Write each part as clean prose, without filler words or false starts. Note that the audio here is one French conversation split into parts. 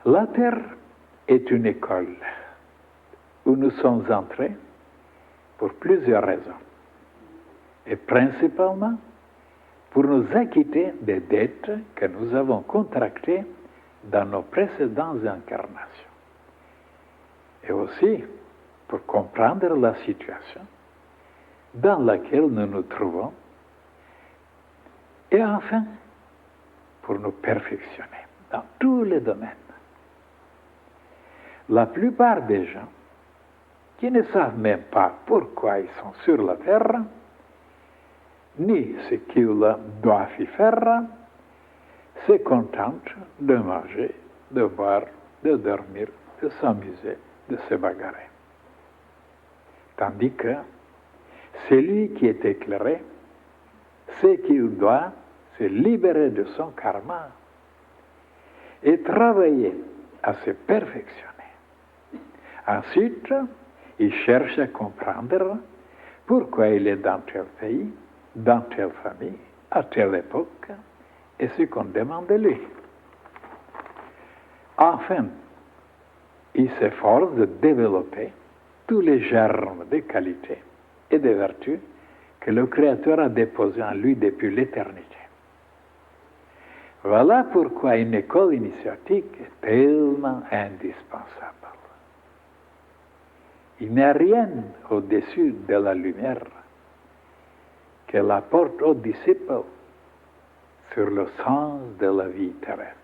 La Terre est une école où nous sommes entrés pour plusieurs raisons, et principalement pour nous acquitter des dettes que nous avons contractées dans nos précédentes incarnations, et aussi pour comprendre la situation dans laquelle nous nous trouvons, et enfin pour nous perfectionner dans tous les domaines. La plupart des gens qui ne savent même pas pourquoi ils sont sur la terre, ni ce qu'ils doivent y faire, se contentent de manger, de boire, de dormir, de s'amuser, de se bagarrer. Tandis que celui qui est éclairé, ce qu'il doit, se libérer de son karma et travailler à se perfectionner. Ensuite, il cherche à comprendre pourquoi il est dans tel pays, dans telle famille, à telle époque, et ce qu'on demande de lui. Enfin, il s'efforce de développer tous les germes de qualité et de vertu que le Créateur a déposés en lui depuis l'éternité. Voilà pourquoi une école initiatique est tellement indispensable. Il n'y a rien au-dessus de la lumière qu'elle apporte aux disciples sur le sens de la vie terrestre.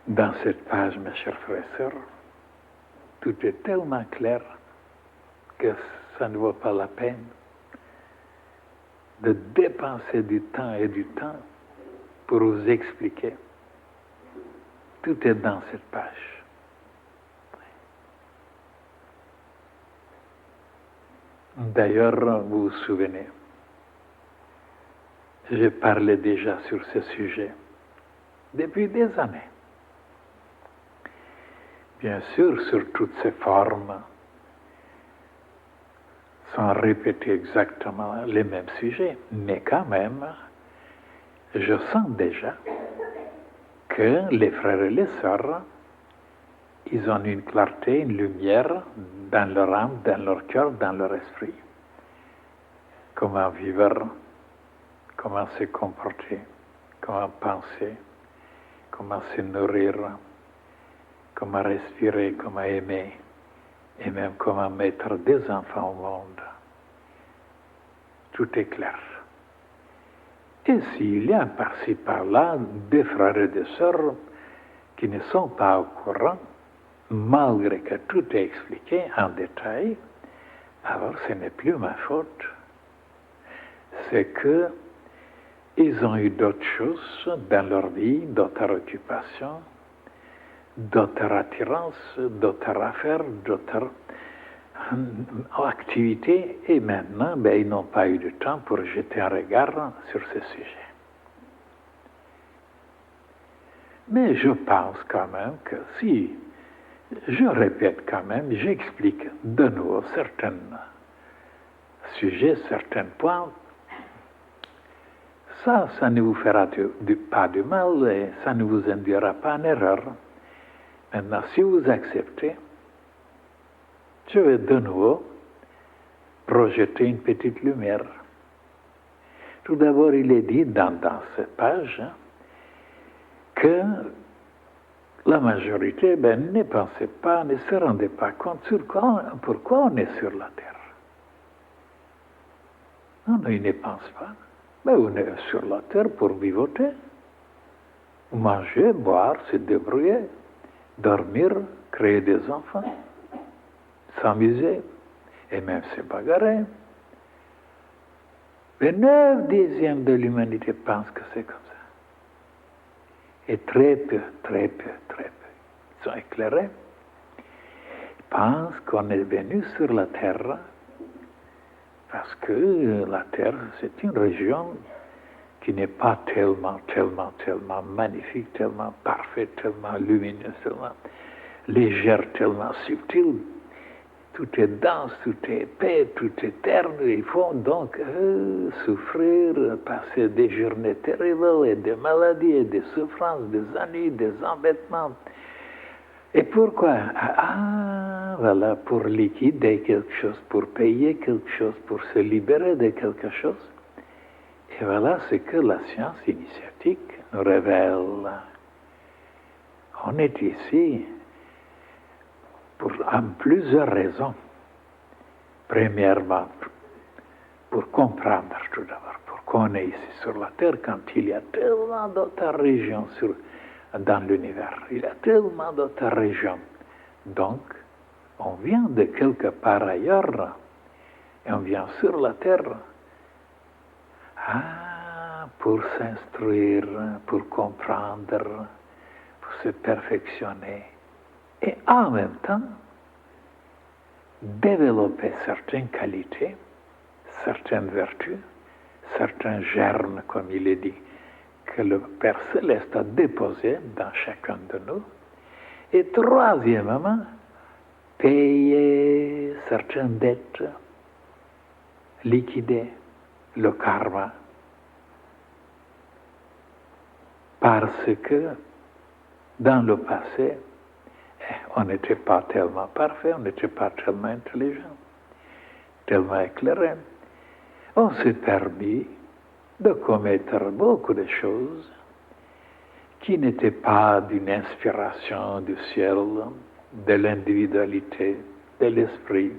Dans cette page, mes chers frères et sœurs, tout est tellement clair que ça ne vaut pas la peine de dépenser du temps et du temps pour vous expliquer. Tout est dans cette page. D'ailleurs, vous vous souvenez, j'ai parlé déjà sur ce sujet depuis des années. Bien sûr, sur toutes ces formes, sans répéter exactement les mêmes sujets, mais quand même, je sens déjà que les frères et les sœurs, ils ont une clarté, une lumière dans leur âme, dans leur cœur, dans leur esprit. Comment vivre, comment se comporter, comment penser, comment se nourrir, comment respirer, comment aimer, et même comment mettre des enfants au monde. Tout est clair. Et s'il y a par-ci par-là des frères et des sœurs qui ne sont pas au courant, malgré que tout est expliqué en détail, alors ce n'est plus ma faute. C'est que ils ont eu d'autres choses dans leur vie, d'autres occupations, d'autres attirances, d'autres affaires, d'autres activités, et maintenant, ils n'ont pas eu de temps pour jeter un regard sur ce sujet. Mais je pense quand même que si, je répète quand même, j'explique de nouveau certains sujets, certains points, ça ne vous fera pas de mal et ça ne vous induira pas en erreur. Maintenant, si vous acceptez, je vais de nouveau projeter une petite lumière. Tout d'abord, il est dit dans cette page que la majorité ne pensait pas, ne se rendait pas compte pourquoi on est sur la terre. Non, ils ne pensent pas. On est sur la terre pour vivoter, manger, boire, se débrouiller, dormir, créer des enfants, s'amuser et même se bagarrer. Les 9/10 de l'humanité pensent que c'est comme ça. Et très peu, ils sont éclairés. Ils pensent qu'on est venu sur la terre parce que la terre, c'est une région qui n'est pas tellement magnifique, tellement parfaite, tellement lumineuse, tellement légère, tellement subtile. Tout est dense, tout est épais, tout est terne. Il faut donc souffrir, passer des journées terribles, et des maladies, et des souffrances, des ennuis, des embêtements. Et pourquoi? Voilà, pour liquider quelque chose, pour payer quelque chose, pour se libérer de quelque chose. Et voilà ce que la science initiatique nous révèle. On est ici pour plusieurs raisons. Premièrement, pour comprendre tout d'abord pourquoi on est ici sur la Terre quand il y a tellement d'autres régions dans l'univers. Il y a tellement d'autres régions. Donc, on vient de quelque part ailleurs et on vient sur la Terre pour s'instruire, pour comprendre, pour se perfectionner et en même temps développer certaines qualités, certaines vertus, certains germes, comme il est dit, que le Père Céleste a déposés dans chacun de nous. Et troisièmement, payer certaines dettes, liquider le karma. Parce que dans le passé, on n'était pas tellement parfait, on n'était pas tellement intelligent, tellement éclairé. On s'est permis de commettre beaucoup de choses qui n'étaient pas d'une inspiration du ciel, de l'individualité, de l'esprit,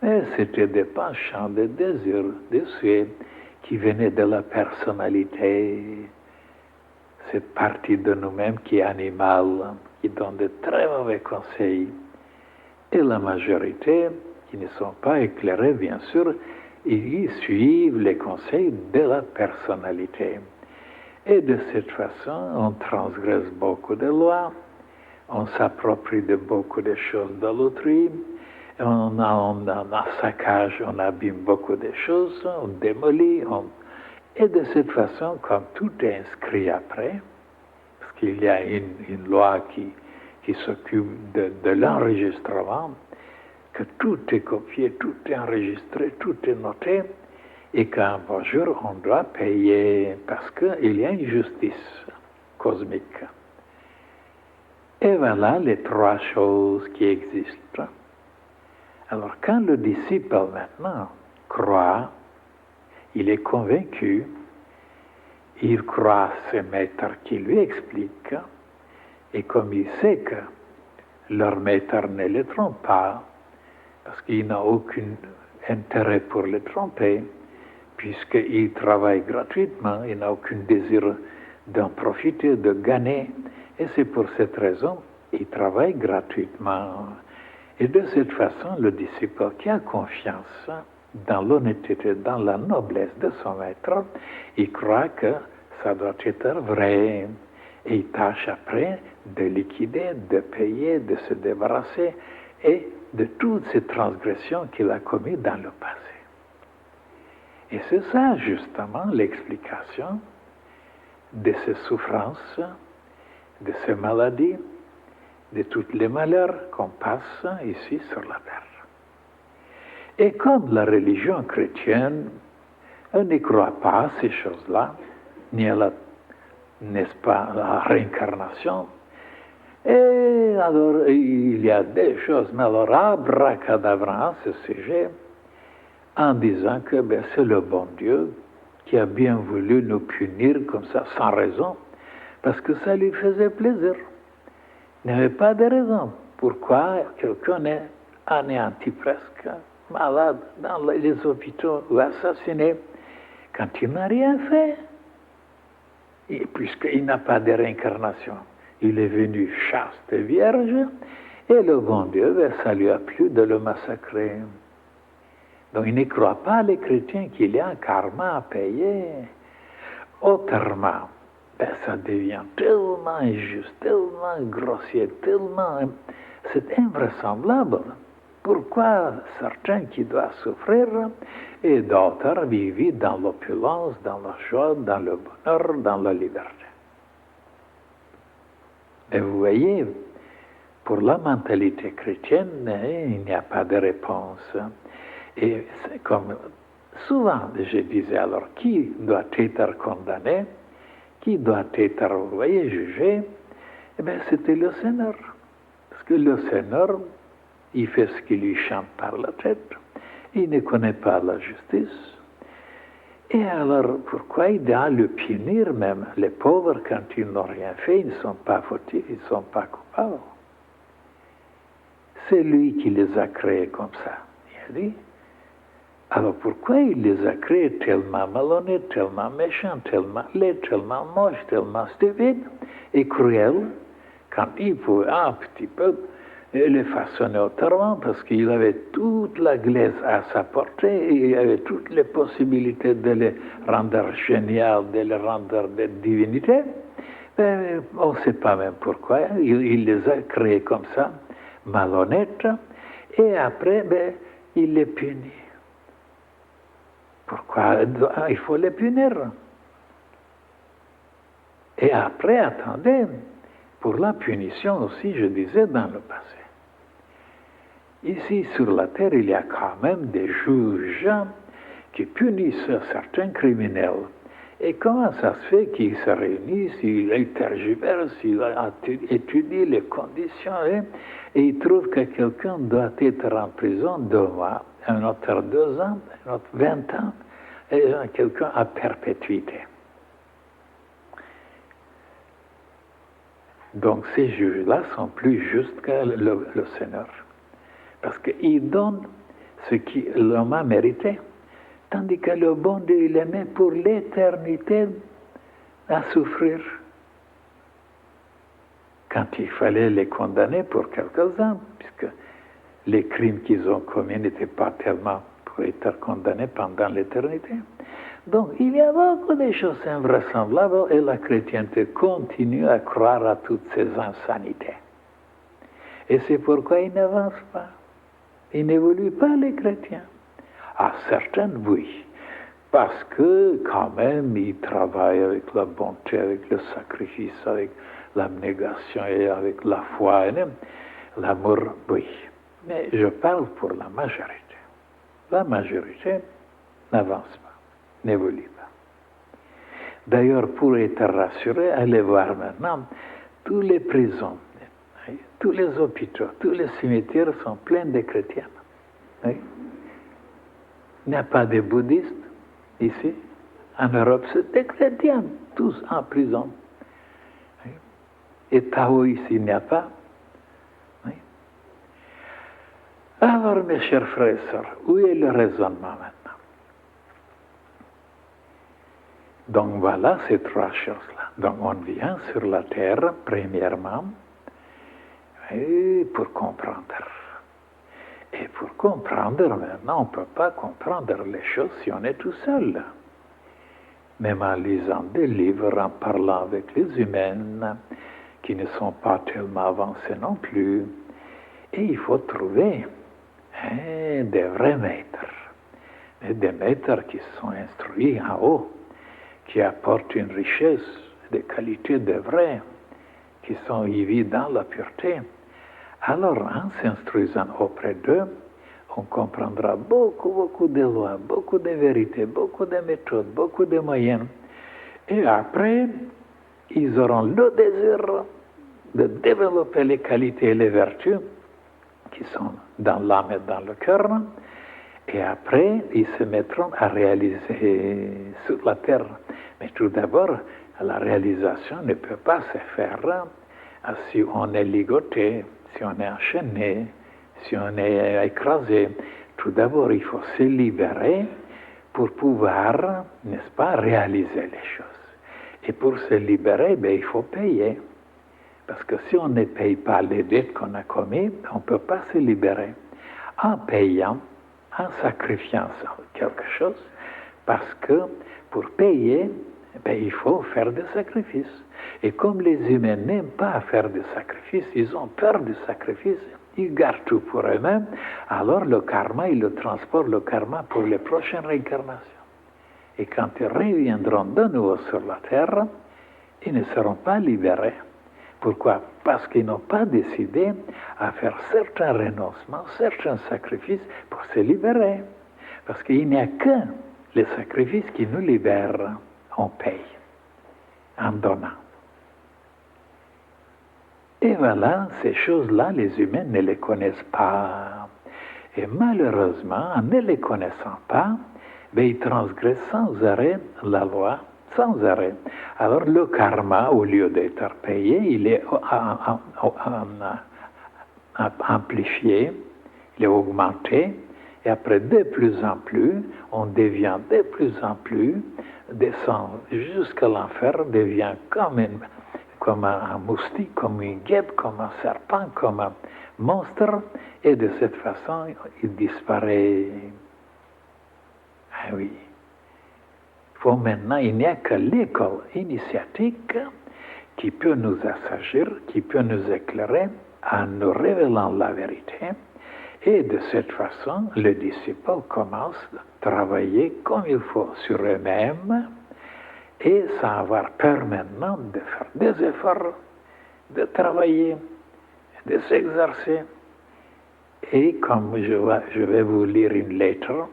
mais c'était des penchants, des désirs, des souhaits qui venaient de la personnalité, cette partie de nous-mêmes qui est animale, qui donne de très mauvais conseils. Et la majorité, qui ne sont pas éclairés, bien sûr, ils suivent les conseils de la personnalité. Et de cette façon, on transgresse beaucoup de lois, on s'approprie de beaucoup de choses de l'autrui, on saccage, on abîme beaucoup de choses, on démolit, et de cette façon, comme tout est inscrit après, parce qu'il y a une loi qui s'occupe de l'enregistrement, que tout est copié, tout est enregistré, tout est noté, et qu'un beau jour, on doit payer parce qu'il y a une justice cosmique. Et voilà les trois choses qui existent. Alors, quand le disciple maintenant croit, il est convaincu, il croit ses maîtres qui lui expliquent, et comme il sait que leur maître ne les trompe pas, parce qu'il n'a aucun intérêt pour les tromper, puisqu'il travaille gratuitement, il n'a aucun désir d'en profiter, de gagner, et c'est pour cette raison qu'il travaille gratuitement. Et de cette façon, le disciple qui a confiance dans l'honnêteté, dans la noblesse de son maître, il croit que ça doit être vrai. Et il tâche après de liquider, de payer, de se débarrasser et de toutes ces transgressions qu'il a commises dans le passé. Et c'est ça justement l'explication de ces souffrances, de ces maladies, de tous les malheurs qu'on passe ici sur la terre. Et comme la religion chrétienne, elle ne croit pas à ces choses-là, ni à la, n'est-ce pas, la réincarnation. Et alors, il y a des choses, mais alors abracadabra à ce sujet, en disant que c'est le bon Dieu qui a bien voulu nous punir comme ça, sans raison, parce que ça lui faisait plaisir. Il n'y avait pas de raison pourquoi quelqu'un est anéanti presque, malade dans les hôpitaux ou assassiné, quand il n'a rien fait. Et puisqu'il n'a pas de réincarnation, il est venu chaste et vierge, et le bon Dieu, ça lui a plu de le massacrer. Donc il ne croit pas, les chrétiens, qu'il y a un karma à payer. Autrement, ça devient tellement injuste, tellement grossier, tellement... C'est invraisemblable Pourquoi certains qui doivent souffrir et d'autres vivent dans l'opulence, dans la joie, dans le bonheur, dans la liberté? Et vous voyez, pour la mentalité chrétienne, il n'y a pas de réponse. Et c'est comme souvent je disais, alors qui doit être condamné, qui doit être, vous voyez, jugé? Eh bien, c'était le Seigneur. Parce que le Seigneur, il fait ce qui lui chante par la tête. Il ne connaît pas la justice. Et alors, pourquoi il doit le punir même? Les pauvres, quand ils n'ont rien fait, ils ne sont pas fautifs, ils ne sont pas coupables. C'est lui qui les a créés comme ça. Il a dit. Alors pourquoi il les a créés tellement malhonnêtes, tellement méchants, tellement laids, tellement moches, tellement stupides et cruels, quand il pouvait un petit peu les façonner autrement, parce qu'il avait toute la glaise à sa portée, et il avait toutes les possibilités de les rendre géniaux, de les rendre des divinités. Ben, on ne sait pas même pourquoi, il les a créés comme ça, malhonnêtes, et après, ben, il les punit. Pourquoi il faut les punir? Et après, attendez, pour la punition aussi, je disais dans le passé, ici sur la terre, il y a quand même des juges qui punissent certains criminels. Et comment ça se fait qu'ils se réunissent, ils tergiversent, ils étudient les conditions, et ils trouvent que quelqu'un doit être en prison 2 mois, un autre 2 ans, un autre 20 ans, et quelqu'un à perpétuité. Donc ces juges-là sont plus justes que le Seigneur. Parce qu'ils donnent ce que l'homme a mérité. Tandis que le bon Dieu, il les met pour l'éternité à souffrir. Quand il fallait les condamner pour quelques-uns, puisque les crimes qu'ils ont commis n'étaient pas tellement pour être condamnés pendant l'éternité. Donc il y a beaucoup de choses invraisemblables et la chrétienté continue à croire à toutes ces insanités. Et c'est pourquoi ils n'avancent pas. Ils n'évoluent pas, les chrétiens. À certaines, oui. Parce que, quand même, ils travaillent avec la bonté, avec le sacrifice, avec l'abnégation et avec la foi. L'amour, oui. Mais je parle pour la majorité. La majorité n'avance pas, n'évolue pas. D'ailleurs, pour être rassuré, allez voir maintenant, toutes les prisons, tous les hôpitaux, tous les cimetières sont pleins de chrétiens. Oui. Il n'y a pas de bouddhistes ici. En Europe, c'est des chrétiens, tous en prison. Oui. Et Tao ici, il n'y a pas. Oui. Alors, mes chers frères et sœurs, où est le raisonnement maintenant? Donc voilà ces 3 choses-là. Donc on vient sur la terre, premièrement, pour comprendre. Et pour comprendre, maintenant, on ne peut pas comprendre les choses si on est tout seul. Même en lisant des livres, en parlant avec les humains, qui ne sont pas tellement avancés non plus. Et il faut trouver des vrais maîtres. Des maîtres qui sont instruits en haut, qui apportent une richesse, des qualités de vrais, qui sont vivus dans la pureté. Alors, en s'instruisant auprès d'eux, on comprendra beaucoup de lois, beaucoup de vérités, beaucoup de méthodes, beaucoup de moyens. Et après, ils auront le désir de développer les qualités et les vertus qui sont dans l'âme et dans le cœur. Et après, ils se mettront à réaliser sur la terre. Mais tout d'abord, la réalisation ne peut pas se faire si on est ligoté, si on est enchaîné, si on est écrasé. Tout d'abord, il faut se libérer pour pouvoir, n'est-ce pas, réaliser les choses. Et pour se libérer, il faut payer. Parce que si on ne paye pas les dettes qu'on a commises, on ne peut pas se libérer. En payant, en sacrifiant quelque chose, parce que pour payer, il faut faire des sacrifices. Et comme les humains n'aiment pas faire des sacrifices, ils ont peur des sacrifices, ils gardent tout pour eux-mêmes, alors le karma, ils le transportent, le karma, pour les prochaines réincarnations. Et quand ils reviendront de nouveau sur la terre, ils ne seront pas libérés. Pourquoi? Parce qu'ils n'ont pas décidé à faire certains renoncements, certains sacrifices pour se libérer. Parce qu'il n'y a que les sacrifices qui nous libèrent. On paye en donnant. Et voilà, ces choses-là, les humains ne les connaissent pas. Et malheureusement, en ne les connaissant pas, ils transgressent sans arrêt la loi, sans arrêt. Alors le karma, au lieu d'être payé, il est amplifié, il est augmenté, et après de plus en plus, on devient de plus en plus, descend jusqu'à l'enfer, devient comme un moustique, comme une guêpe, comme un serpent, comme un monstre, et de cette façon, il disparaît. Ah oui. Maintenant, il n'y a que l'école initiatique qui peut nous assagir, qui peut nous éclairer en nous révélant la vérité. Et de cette façon, le disciple commence à travailler comme il faut sur eux-mêmes et sans avoir peur maintenant de faire des efforts, de travailler, de s'exercer. Et comme je vais vous lire une lettre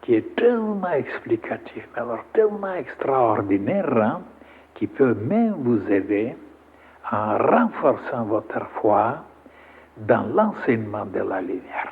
qui est tellement explicative, alors tellement extraordinaire, hein, qui peut même vous aider en renforçant votre foi dans l'enseignement de la lumière.